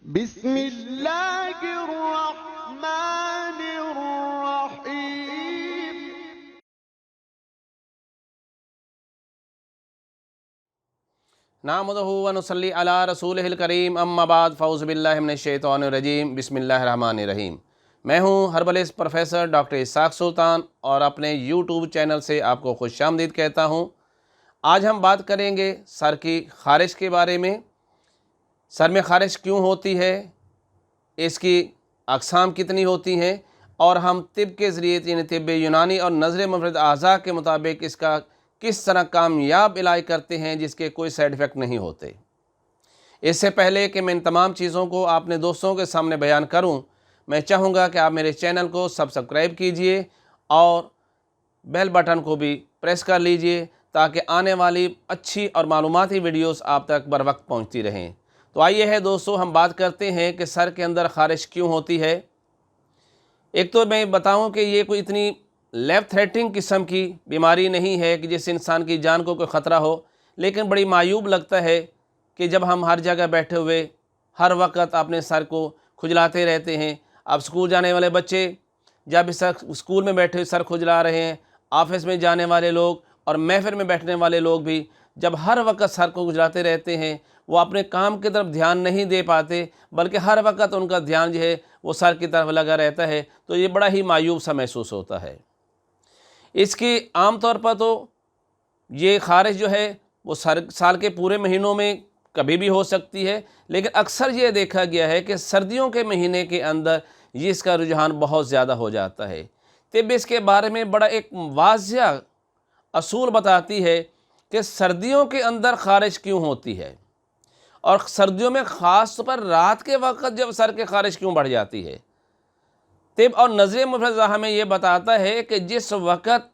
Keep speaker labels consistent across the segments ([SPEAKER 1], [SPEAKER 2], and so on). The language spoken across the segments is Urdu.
[SPEAKER 1] بسم اللہ الرحمن الرحیم۔
[SPEAKER 2] نحمدہ ونصلی علی رسولہ الکریم، اما بعد، فاعوذ باللہ من الشیطان الرجیم، بسم اللہ الرحمن الرحیم۔ میں ہوں ہربلسٹ پروفیسر ڈاکٹر اسحاق سلطان اور اپنے یوٹیوب چینل سے آپ کو خوش آمدید کہتا ہوں۔ آج ہم بات کریں گے سر کی خارش کے بارے میں۔ سر میں خارش کیوں ہوتی ہے، اس کی اقسام کتنی ہوتی ہیں، اور ہم طب کے ذریعے یعنی طب یونانی اور نظر منفرد اعضاء کے مطابق اس کا کس طرح کامیاب علاج کرتے ہیں جس کے کوئی سائیڈ ایفیکٹ نہیں ہوتے۔ اس سے پہلے کہ میں ان تمام چیزوں کو اپنے دوستوں کے سامنے بیان کروں، میں چاہوں گا کہ آپ میرے چینل کو سبسکرائب کیجئے اور بیل بٹن کو بھی پریس کر لیجئے تاکہ آنے والی اچھی اور معلوماتی ویڈیوز آپ تک بر وقت پہنچتی رہیں۔ تو آئیے ہے دوستو، ہم بات کرتے ہیں کہ سر کے اندر خارش کیوں ہوتی ہے۔ ایک تو میں بتاؤں کہ یہ کوئی اتنی لائف تھریٹنگ قسم کی بیماری نہیں ہے کہ جس انسان کی جان کو کوئی خطرہ ہو، لیکن بڑی معیوب لگتا ہے کہ جب ہم ہر جگہ بیٹھے ہوئے ہر وقت اپنے سر کو کھجلاتے رہتے ہیں۔ اب اسکول جانے والے بچے جب اسکول میں بیٹھے ہوئے سر کھجلا رہے ہیں، آفس میں جانے والے لوگ اور محفل میں بیٹھنے والے لوگ بھی جب ہر وقت سر کو کھجلاتے رہتے ہیں، وہ اپنے کام کی طرف دھیان نہیں دے پاتے بلکہ ہر وقت ان کا دھیان جو ہے وہ سر کی طرف لگا رہتا ہے، تو یہ بڑا ہی معیوب سا محسوس ہوتا ہے۔ اس کی عام طور پر تو یہ خارش جو ہے وہ سال کے پورے مہینوں میں کبھی بھی ہو سکتی ہے، لیکن اکثر یہ دیکھا گیا ہے کہ سردیوں کے مہینے کے اندر یہ اس کا رجحان بہت زیادہ ہو جاتا ہے۔ طب اس کے بارے میں بڑا ایک واضح اصول بتاتی ہے کہ سردیوں کے اندر خارش کیوں ہوتی ہے، اور سردیوں میں خاص طور پر رات کے وقت جب سر کی خارش کیوں بڑھ جاتی ہے۔ طب اور نظر منفرد ہمیں یہ بتاتا ہے کہ جس وقت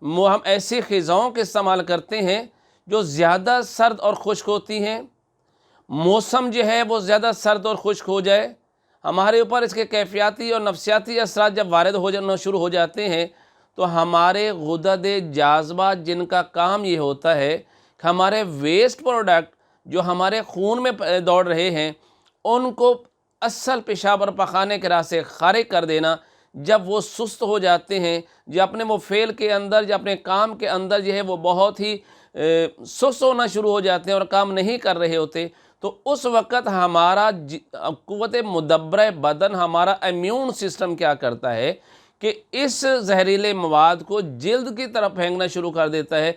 [SPEAKER 2] ہم ایسی غذاؤں کے استعمال کرتے ہیں جو زیادہ سرد اور خشک ہوتی ہیں، موسم جو ہے وہ زیادہ سرد اور خشک ہو جائے، ہمارے اوپر اس کے کیفیاتی اور نفسیاتی اثرات جب وارد ہو جانا شروع ہو جاتے ہیں، تو ہمارے غدد جاذبہ جن کا کام یہ ہوتا ہے کہ ہمارے ویسٹ پروڈکٹ جو ہمارے خون میں دوڑ رہے ہیں ان کو اصل پیشاب اور پخانے کے راستے خارج کر دینا، جب وہ سست ہو جاتے ہیں، جو اپنے وہ فعل کے اندر جو اپنے کام کے اندر جو ہے وہ بہت ہی سست ہونا شروع ہو جاتے ہیں اور کام نہیں کر رہے ہوتے، تو اس وقت ہمارا قوت مدبرہ بدن، ہمارا امیون سسٹم کیا کرتا ہے کہ اس زہریلے مواد کو جلد کی طرف پھینکنا شروع کر دیتا ہے،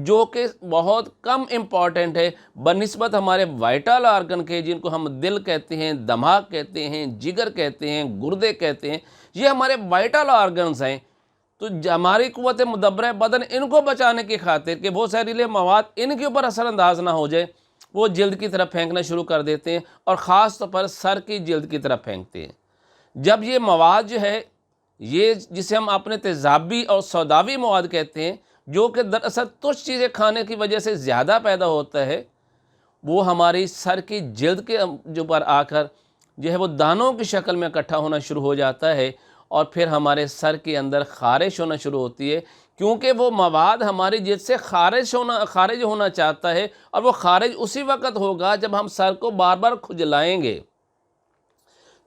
[SPEAKER 2] جو کہ بہت کم امپورٹنٹ ہے بنسبت ہمارے وائٹل آرگن کے، جن کو ہم دل کہتے ہیں، دماغ کہتے ہیں، جگر کہتے ہیں، گردے کہتے ہیں۔ یہ ہمارے وائٹل آرگنز ہیں، تو ہماری قوت مدبرہ بدن ان کو بچانے کی خاطر کہ وہ زہریلے مواد ان کے اوپر اثر انداز نہ ہو جائے، وہ جلد کی طرف پھینکنا شروع کر دیتے ہیں، اور خاص طور پر سر کی جلد کی طرف پھینکتے ہیں۔ جب یہ مواد جو ہے، یہ جسے ہم اپنے تیزابی اور سوداوی مواد کہتے ہیں، جو کہ دراصل ترش چیزیں کھانے کی وجہ سے زیادہ پیدا ہوتا ہے، وہ ہماری سر کی جلد کے جو پر آ کر جو ہے وہ دانوں کی شکل میں اکٹھا ہونا شروع ہو جاتا ہے، اور پھر ہمارے سر کے اندر خارش ہونا شروع ہوتی ہے، کیونکہ وہ مواد ہماری جلد سے خارج ہونا چاہتا ہے، اور وہ خارج اسی وقت ہوگا جب ہم سر کو بار بار کھجلائیں گے،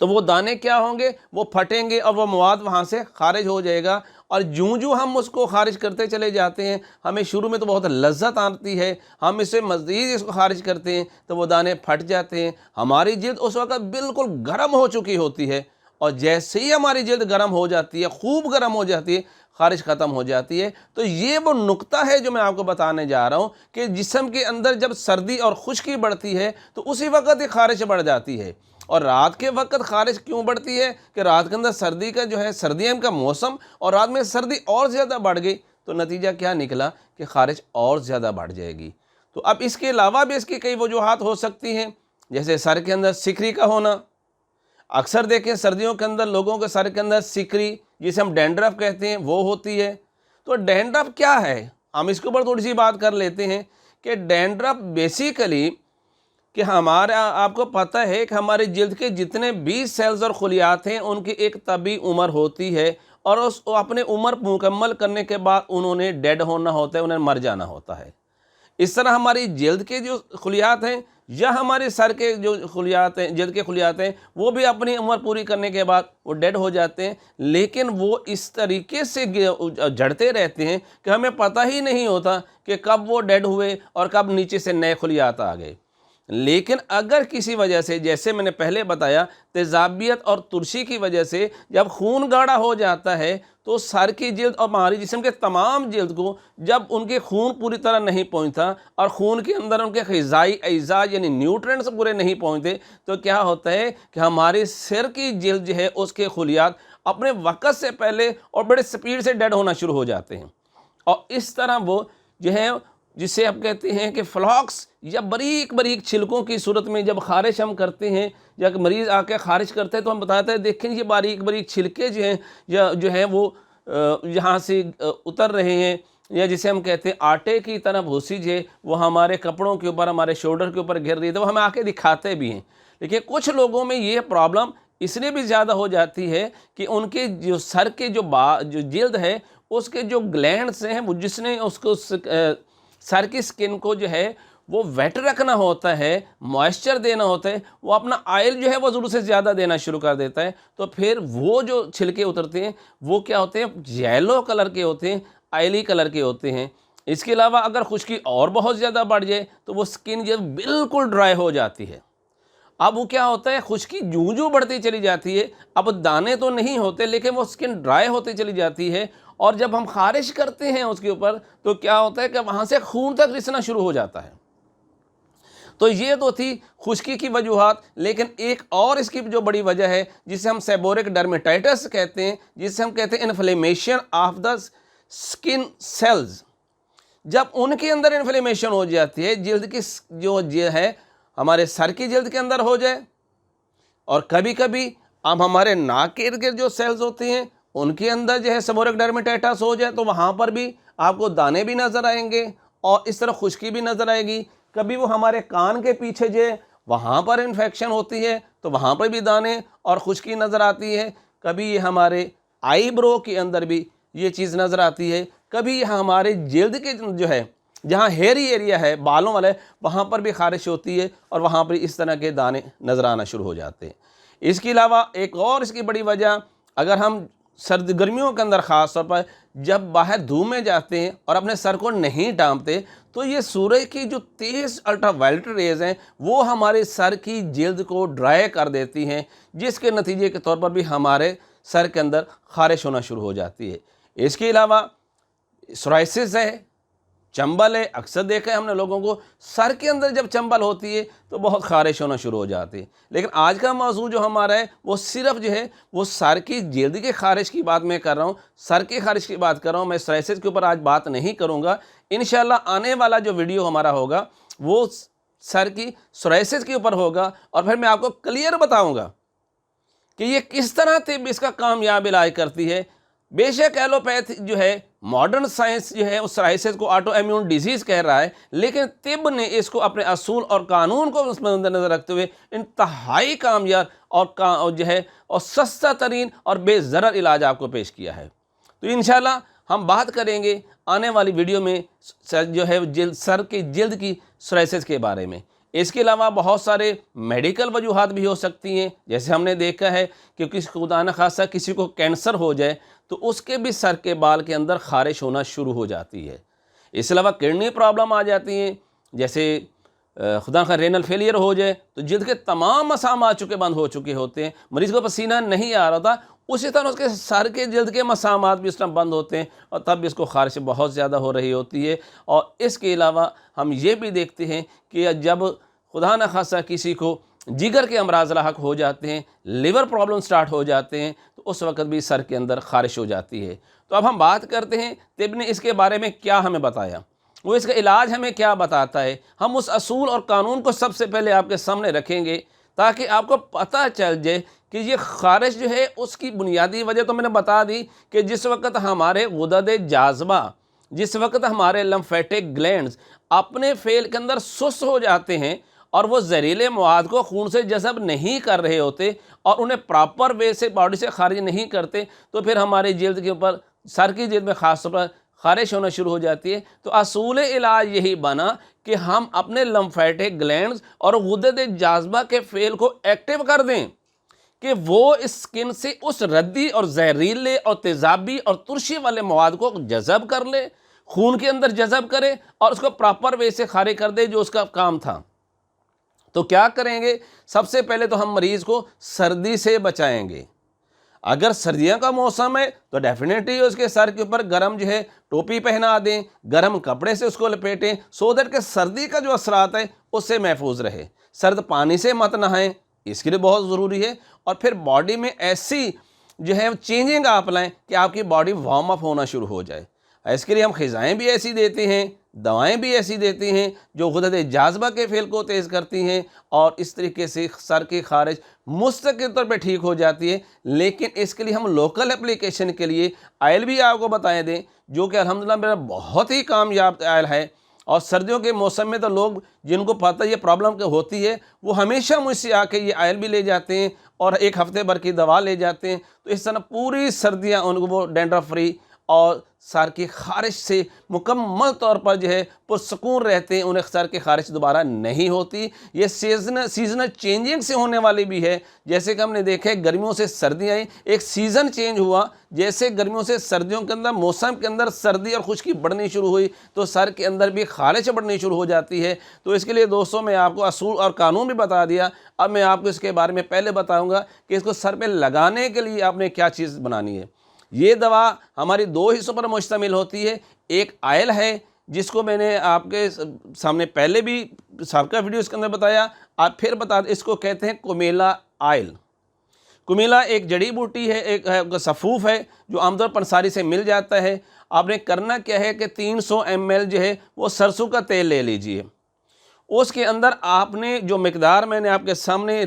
[SPEAKER 2] تو وہ دانے کیا ہوں گے، وہ پھٹیں گے اور وہ مواد وہاں سے خارج ہو جائے گا، اور جوں ہم اس کو خارج کرتے چلے جاتے ہیں، ہمیں شروع میں تو بہت لذت آتی ہے، ہم اسے مزید اس کو خارج کرتے ہیں تو وہ دانے پھٹ جاتے ہیں، ہماری جلد اس وقت بالکل گرم ہو چکی ہوتی ہے، اور جیسے ہی ہماری جلد گرم ہو جاتی ہے، خوب گرم ہو جاتی ہے، خارش ختم ہو جاتی ہے۔ تو یہ وہ نقطہ ہے جو میں آپ کو بتانے جا رہا ہوں کہ جسم کے اندر جب سردی اور خشکی بڑھتی ہے تو اسی وقت ہی خارش بڑھ جاتی ہے۔ اور رات کے وقت خارش کیوں بڑھتی ہے کہ رات کے اندر سردی کا جو ہے سردیوں کا موسم، اور رات میں سردی اور زیادہ بڑھ گئی، تو نتیجہ کیا نکلا کہ خارش اور زیادہ بڑھ جائے گی۔ تو اب اس کے علاوہ بھی اس کی کئی وجوہات ہو سکتی ہیں، جیسے سر کے اندر سکری کا ہونا۔ اکثر دیکھیں سردیوں کے اندر لوگوں کے سر کے اندر سکری، جسے ہم ڈینڈرف کہتے ہیں، وہ ہوتی ہے۔ تو ڈینڈرف کیا ہے، ہم اس کے اوپر تھوڑی سی بات کر لیتے ہیں کہ ڈینڈرف بیسیکلی کہ آپ کو پتہ ہے کہ ہماری جلد کے جتنے بھی سیلز اور خلیات ہیں ان کی ایک طبی عمر ہوتی ہے، اور اپنے عمر مکمل کرنے کے بعد انہوں نے ڈیڈ ہونا ہوتا ہے، انہیں مر جانا ہوتا ہے۔ اس طرح ہماری جلد کے جو خلیات ہیں یا ہمارے سر کے جو خلیات ہیں، جلد کے خلیات ہیں، وہ بھی اپنی عمر پوری کرنے کے بعد وہ ڈیڈ ہو جاتے ہیں، لیکن وہ اس طریقے سے جڑتے رہتے ہیں کہ ہمیں پتہ ہی نہیں ہوتا کہ کب وہ ڈیڈ ہوئے اور کب نیچے سے نئے خلیات آ گئے۔ لیکن اگر کسی وجہ سے، جیسے میں نے پہلے بتایا، تیزابیت اور ترشی کی وجہ سے جب خون گاڑھا ہو جاتا ہے تو سر کی جلد اور ہماری جسم کے تمام جلد کو جب ان کے خون پوری طرح نہیں پہنچتا اور خون کے اندر ان کے غذائی اجزاء یعنی نیوٹرینٹس پورے نہیں پہنچتے، تو کیا ہوتا ہے کہ ہمارے سر کی جلد جو ہے اس کے خلیات اپنے وقت سے پہلے اور بڑے سپیڈ سے ڈیڈ ہونا شروع ہو جاتے ہیں، اور اس طرح وہ جو ہے جسے آپ کہتے ہیں کہ فلاکس یا باریک باریک چھلکوں کی صورت میں جب خارش ہم کرتے ہیں یا کہ مریض آ کے خارش کرتے ہیں تو ہم بتاتے ہیں دیکھیں یہ باریک باریک چھلکے جو ہیں یا جو ہیں وہ یہاں سے اتر رہے ہیں، یا جسے ہم کہتے ہیں آٹے کی طرح بھوسی جو ہے وہ ہمارے کپڑوں کے اوپر، ہمارے شولڈر کے اوپر گر رہی ہے، تو وہ ہمیں آ کے دکھاتے بھی ہیں۔ لیکن کچھ لوگوں میں یہ پرابلم اس لیے بھی زیادہ ہو جاتی ہے کہ ان کے جو سر کے جو جلد ہے اس کے جو گلینڈز ہیں وہ جس نے اس کو سر کی سکن کو جو ہے وہ ویٹ رکھنا ہوتا ہے، موئسچر دینا ہوتا ہے، وہ اپنا آئل جو ہے وہ ضرورت سے زیادہ دینا شروع کر دیتا ہے، تو پھر وہ جو چھلکے اترتے ہیں وہ کیا ہوتے ہیں، یلو کلر کے ہوتے ہیں، آئلی کلر کے ہوتے ہیں۔ اس کے علاوہ اگر خشکی اور بہت زیادہ بڑھ جائے تو وہ سکن جو بالکل ڈرائی ہو جاتی ہے۔ اب وہ کیا ہوتا ہے، خشکی جوں بڑھتی چلی جاتی ہے، اب دانے تو نہیں ہوتے لیکن وہ سکن ڈرائی ہوتی چلی جاتی ہے، اور جب ہم خارش کرتے ہیں اس کے اوپر تو کیا ہوتا ہے کہ وہاں سے خون تک رسنا شروع ہو جاتا ہے۔ تو یہ تو تھی خشکی کی وجوہات، لیکن ایک اور اس کی جو بڑی وجہ ہے جسے ہم سیبورک ڈرمیٹائٹس کہتے ہیں، جسے ہم کہتے ہیں انفلیمیشن آف دا سکن سیلز۔ جب ان کے اندر انفلیمیشن ہو جاتی ہے، جلد کی جو ہے ہمارے سر کی جلد کے اندر ہو جائے، اور کبھی کبھی اب ہمارے ناک کے ارد گرد جو سیلز ہوتے ہیں ان کے اندر جو ہے سیبورک ڈرمیٹائٹس ہو جائے، تو وہاں پر بھی آپ کو دانے بھی نظر آئیں گے اور اس طرح خشکی بھی نظر آئے گی۔ کبھی وہ ہمارے کان کے پیچھے جو ہے وہاں پر انفیکشن ہوتی ہے تو وہاں پر بھی دانے اور خشکی نظر آتی ہے۔ کبھی یہ ہمارے آئی برو کے اندر بھی یہ چیز نظر آتی ہے۔ کبھی یہ ہمارے جلد کے جو ہے جہاں ہیری ایریا ہے، بالوں والے، وہاں پر بھی خارش ہوتی ہے اور وہاں پر اس طرح کے دانے نظر آنا شروع ہو جاتے ہیں۔ اس کے علاوہ ایک اور اس کی بڑی وجہ، اگر ہم گرمیوں کے اندر خاص طور پر جب باہر دھوپ میں جاتے ہیں اور اپنے سر کو نہیں ڈھانپتے تو یہ سورج کی جو تیز الٹرا وائلٹ ریز ہیں وہ ہمارے سر کی جلد کو ڈرائی کر دیتی ہیں، جس کے نتیجے کے طور پر بھی ہمارے سر کے اندر خارش ہونا شروع ہو جاتی ہے۔ اس کے علاوہ سورائسس ہے، چنبل ہے، اکثر دیکھا ہے ہم نے لوگوں کو سر کے اندر جب چنبل ہوتی ہے تو بہت خارش ہونا شروع ہو جاتی ہے۔ لیکن آج کا موضوع جو ہمارا ہے وہ صرف جو ہے وہ سر کی جلد کی خارش کی بات میں کر رہا ہوں، سر کی خارش کی بات کر رہا ہوں، میں سورائسس کے اوپر آج بات نہیں کروں گا۔ انشاءاللہ آنے والا جو ویڈیو ہمارا ہوگا وہ سر کی سورائسس کے اوپر ہوگا، اور پھر میں آپ کو کلیئر بتاؤں گا کہ یہ کس طرح طب اس کا کامیاب علاج کرتی ہے۔ بے شک ایلوپیتھ جو ہے، ماڈرن سائنس جو ہے اس سورائسس کو آٹو ایمیون ڈیزیز کہہ رہا ہے، لیکن طب نے اس کو اپنے اصول اور قانون کو اس میں مد نظر رکھتے ہوئے انتہائی کامیاب اور جو ہے اور سستا ترین اور بے ضرر علاج آپ کو پیش کیا ہے۔ تو انشاءاللہ ہم بات کریں گے آنے والی ویڈیو میں جو ہے سر کی جلد کی سورائسس کے بارے میں۔ اس کے علاوہ بہت سارے میڈیکل وجوہات بھی ہو سکتی ہیں، جیسے ہم نے دیکھا ہے کہ خدا نخواستہ کسی کو کینسر ہو جائے تو اس کے بھی سر کے بال کے اندر خارش ہونا شروع ہو جاتی ہے۔ اس کے علاوہ کڈنی پرابلم آ جاتی ہیں، جیسے خدا نخواستہ رینل فیلئر ہو جائے تو جلد کے تمام مسامات بند ہو چکے ہوتے ہیں، مریض کو پسینہ نہیں آ رہا تھا، اسی طرح اس کے سر کے جلد کے مسامات بھی اس طرح بند ہوتے ہیں اور تب بھی اس کو خارش بہت زیادہ ہو رہی ہوتی ہے۔ اور اس کے علاوہ ہم یہ بھی دیکھتے ہیں کہ جب خدا نخواستہ کسی کو جگر کے امراض لاحق ہو جاتے ہیں، لیور پرابلم سٹارٹ ہو جاتے ہیں، تو اس وقت بھی سر کے اندر خارش ہو جاتی ہے۔ تو اب ہم بات کرتے ہیں طب نے اس کے بارے میں کیا ہمیں بتایا، وہ اس کا علاج ہمیں کیا بتاتا ہے۔ ہم اس اصول اور قانون کو سب سے پہلے آپ کے سامنے رکھیں گے تاکہ آپ کو پتہ چل جائے کہ یہ خارش جو ہے اس کی بنیادی وجہ تو میں نے بتا دی کہ جس وقت ہمارے غدد جاذبہ، جس وقت ہمارے لمفیٹک گلینڈز اپنے فعل کے اندر سست ہو جاتے ہیں اور وہ زہریلے مواد کو خون سے جذب نہیں کر رہے ہوتے اور انہیں پراپر وے سے باڈی سے خارج نہیں کرتے، تو پھر ہمارے جلد کے اوپر، سر کی جلد میں خاص طور پر خارش ہونا شروع ہو جاتی ہے۔ تو اصول علاج یہی بنا کہ ہم اپنے لمفیٹک گلینڈز اور غدد جاذبہ کے فعل کو ایکٹیو کر دیں کہ وہ اسکن سے اس ردی اور زہریلے اور تیزابی اور ترشی والے مواد کو جذب کر لے، خون کے اندر جذب کرے اور اس کو پراپر وے سے خارج کر دے جو اس کا کام تھا۔ تو کیا کریں گے؟ سب سے پہلے تو ہم مریض کو سردی سے بچائیں گے۔ اگر سردیاں کا موسم ہے تو ڈیفینیٹلی اس کے سر کے اوپر گرم ٹوپی پہنا دیں، گرم کپڑے سے اس کو لپیٹیں، سو دیٹ کہ سردی کا جو اثرات ہے اس سے محفوظ رہے۔ سرد پانی سے مت نہائیں، اس کے لیے بہت ضروری ہے۔ اور پھر باڈی میں ایسی چینجنگ آپ لائیں کہ آپ کی باڈی وارم اپ ہونا شروع ہو جائے۔ اس کے لیے ہم غذائیں بھی ایسی دیتے ہیں، دوائیں بھی ایسی دیتی ہیں جو غدد جاذبہ کے فعل کو تیز کرتی ہیں، اور اس طریقے سے سر کی خارش مستقل طور پہ ٹھیک ہو جاتی ہے۔ لیکن اس کے لیے ہم لوکل اپلیکیشن کے لیے آئل بھی آپ کو بتائیں دیں جو کہ الحمدللہ میرا بہت ہی کامیاب آئل ہے۔ اور سردیوں کے موسم میں تو لوگ جن کو پتہ یہ پرابلم کہ ہوتی ہے وہ ہمیشہ مجھ سے آ کے یہ آئل بھی لے جاتے ہیں اور ایک ہفتے بھر کی دوا لے جاتے ہیں۔ تو اس طرح پوری سردیاں ان کو وہ ڈینڈرف فری اور سر کی خارش سے مکمل طور پر پرسکون رہتے ہیں، انہیں سر کی خارش دوبارہ نہیں ہوتی۔ یہ سیزنل چینجنگ سے ہونے والی بھی ہے، جیسے کہ ہم نے دیکھا گرمیوں سے سردیاں آئیں، ایک سیزن چینج ہوا، جیسے گرمیوں سے سردیوں کے اندر موسم کے اندر سردی اور خشکی بڑھنی شروع ہوئی تو سر کے اندر بھی خارش بڑھنی شروع ہو جاتی ہے۔ تو اس کے لیے دوستوں میں آپ کو اصول اور قانون بھی بتا دیا، اب میں آپ کو اس کے بارے میں پہلے بتاؤں گا کہ اس کو سر پہ لگانے کے لیے آپ نے کیا چیز بنانی ہے۔ یہ دوا ہماری 2 حصوں پر مشتمل ہوتی ہے۔ ایک آئل ہے جس کو میں نے آپ کے سامنے پہلے بھی سابقہ ویڈیوز کے اندر بتایا، آپ پھر بتا دیں، اس کو کہتے ہیں کمیلا آئل۔ کمیلا ایک جڑی بوٹی ہے، ایک سفوف ہے جو عام طور پر پنساری سے مل جاتا ہے۔ آپ نے کرنا کیا ہے کہ 300 ml وہ سرسوں کا تیل لے لیجئے۔ اس کے اندر آپ نے جو مقدار میں نے آپ کے سامنے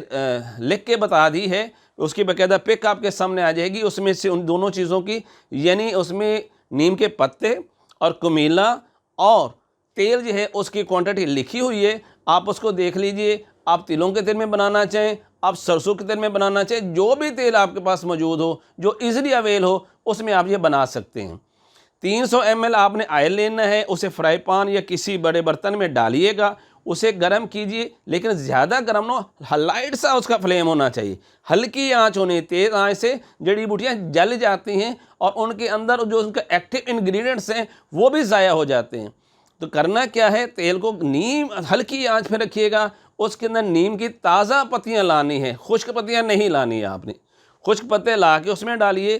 [SPEAKER 2] لکھ کے بتا دی ہے، اس کی باقاعدہ پک آپ کے سامنے آ جائے گی، اس میں سے ان دونوں چیزوں کی، یعنی اس میں نیم کے پتے اور کمیلا اور تیل اس کی کوانٹٹی لکھی ہوئی ہے۔ آپ اس کو دیکھ لیجئے، آپ تلوں کے تیل میں بنانا چاہیں، آپ سرسوں کے تیل میں بنانا چاہیں، جو بھی تیل آپ کے پاس موجود ہو، جو ایزلی اویل ہو، اس میں آپ یہ بنا سکتے ہیں۔ 300 ml آپ نے آئل لینا ہے، اسے فرائی پان یا کسی بڑے برتن میں ڈالیے گا، اسے گرم کیجئے، لیکن زیادہ گرم نہ، لائٹ سا اس کا فلیم ہونا چاہیے، ہلکی آنچ ہونی، تیز آنچ سے جڑی بوٹیاں جل جاتی ہیں اور ان کے اندر جو ان کا ایکٹیو انگریڈینٹس ہیں وہ بھی ضائع ہو جاتے ہیں۔ تو کرنا کیا ہے، تیل کو نیم ہلکی آنچ پہ رکھیے گا، اس کے اندر نیم کی تازہ پتیاں لانی ہیں، خشک پتیاں نہیں لانی ہیں، آپ نے خشک پتے لا کے اس میں ڈالیے،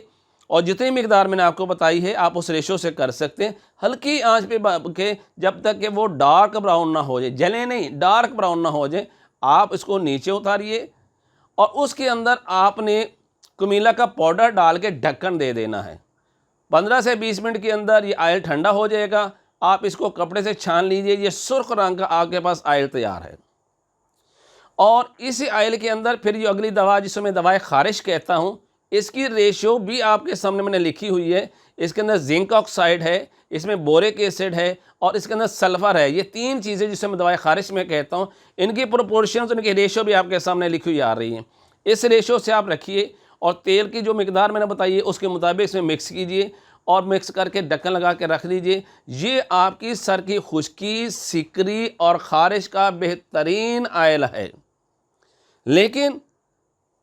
[SPEAKER 2] اور جتنی مقدار میں نے آپ کو بتائی ہے آپ اس ریشو سے کر سکتے ہیں۔ ہلکی آنچ پہ جب تک کہ وہ ڈارک براؤن نہ ہو جائے، جلے نہیں، ڈارک براؤن نہ ہو جائے، آپ اس کو نیچے اتاریے، اور اس کے اندر آپ نے کمیلا کا پاؤڈر ڈال کے ڈھکن دے دینا ہے۔ 15 سے 20 منٹ کے اندر یہ آئل ٹھنڈا ہو جائے گا، آپ اس کو کپڑے سے چھان لیجئے، یہ سرخ رنگ کا آپ کے پاس آئل تیار ہے۔ اور اسی آئل کے اندر پھر یہ اگلی دوا جس میں دوائی خارش کہتا ہوں، اس کی ریشو بھی آپ کے سامنے میں نے لکھی ہوئی ہے۔ اس کے اندر زنک آکسائڈ ہے، اس میں بورک ایسڈ ہے، اور اس کے اندر سلفر ہے۔ یہ 3 چیزیں جسے میں دوائی خارش میں کہتا ہوں، ان کی پروپورشنز، ان کی ریشو بھی آپ کے سامنے لکھی ہوئی آ رہی ہیں۔ اس ریشو سے آپ رکھیے، اور تیل کی جو مقدار میں نے بتائی ہے اس کے مطابق اس میں مکس کیجئے، اور مکس کر کے ڈھکن لگا کے رکھ دیجئے۔ یہ آپ کی سر کی خشکی، سکری اور خارش کا بہترین آئل ہے۔ لیکن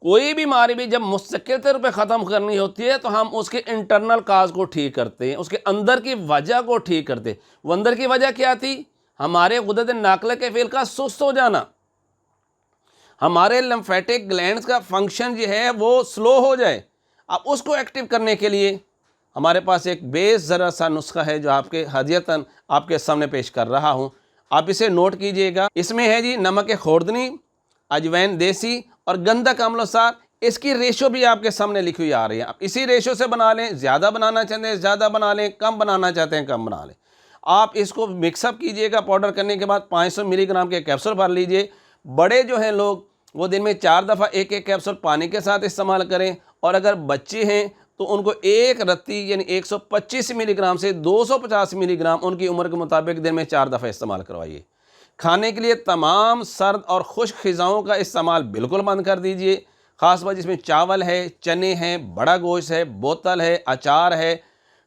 [SPEAKER 2] کوئی بیماری بھی جب مستقل طور پہ ختم کرنی ہوتی ہے تو ہم اس کے انٹرنل کاز کو ٹھیک کرتے ہیں، اس کے اندر کی وجہ کو ٹھیک کرتے ہیں۔ وہ اندر کی وجہ کیا تھی؟ ہمارے غدد ناقلہ کے فعل کا سست ہو جانا، ہمارے لمفیٹک گلینڈز کا فنکشن وہ سلو ہو جائے۔ اب اس کو ایکٹیو کرنے کے لیے ہمارے پاس ایک بیس ذرا سا نسخہ ہے جو آپ کے ہدیتاً آپ کے سامنے پیش کر رہا ہوں، آپ اسے نوٹ کیجئے گا۔ اس میں ہے نمک خوردنی، اجوین دیسی اور گندھک امل و سار۔ اس کی ریشو بھی آپ کے سامنے لکھی ہوئی آ رہی ہے، آپ اسی ریشو سے بنا لیں، زیادہ بنانا چاہتے ہیں زیادہ بنا لیں، کم بنانا چاہتے ہیں کم بنا لیں۔ آپ اس کو مکس اپ کیجئے گا، پاؤڈر کرنے کے بعد 500 ملی گرام کے کیپسول بھر لیجئے۔ بڑے لوگ وہ دن میں 4 دفعہ ایک کیپسول پانی کے ساتھ استعمال کریں، اور اگر بچے ہیں تو ان کو ایک رتی یعنی 125 ملی گرام سے 250 ملی گرام ان کی عمر کے مطابق دن میں 4 دفعہ استعمال کروائیے۔ کھانے کے لیے تمام سرد اور خشک غذاؤں کا استعمال بالکل بند کر دیجئے، خاص بات جس میں چاول ہے، چنے ہیں، بڑا گوشت ہے، بوتل ہے، اچار ہے،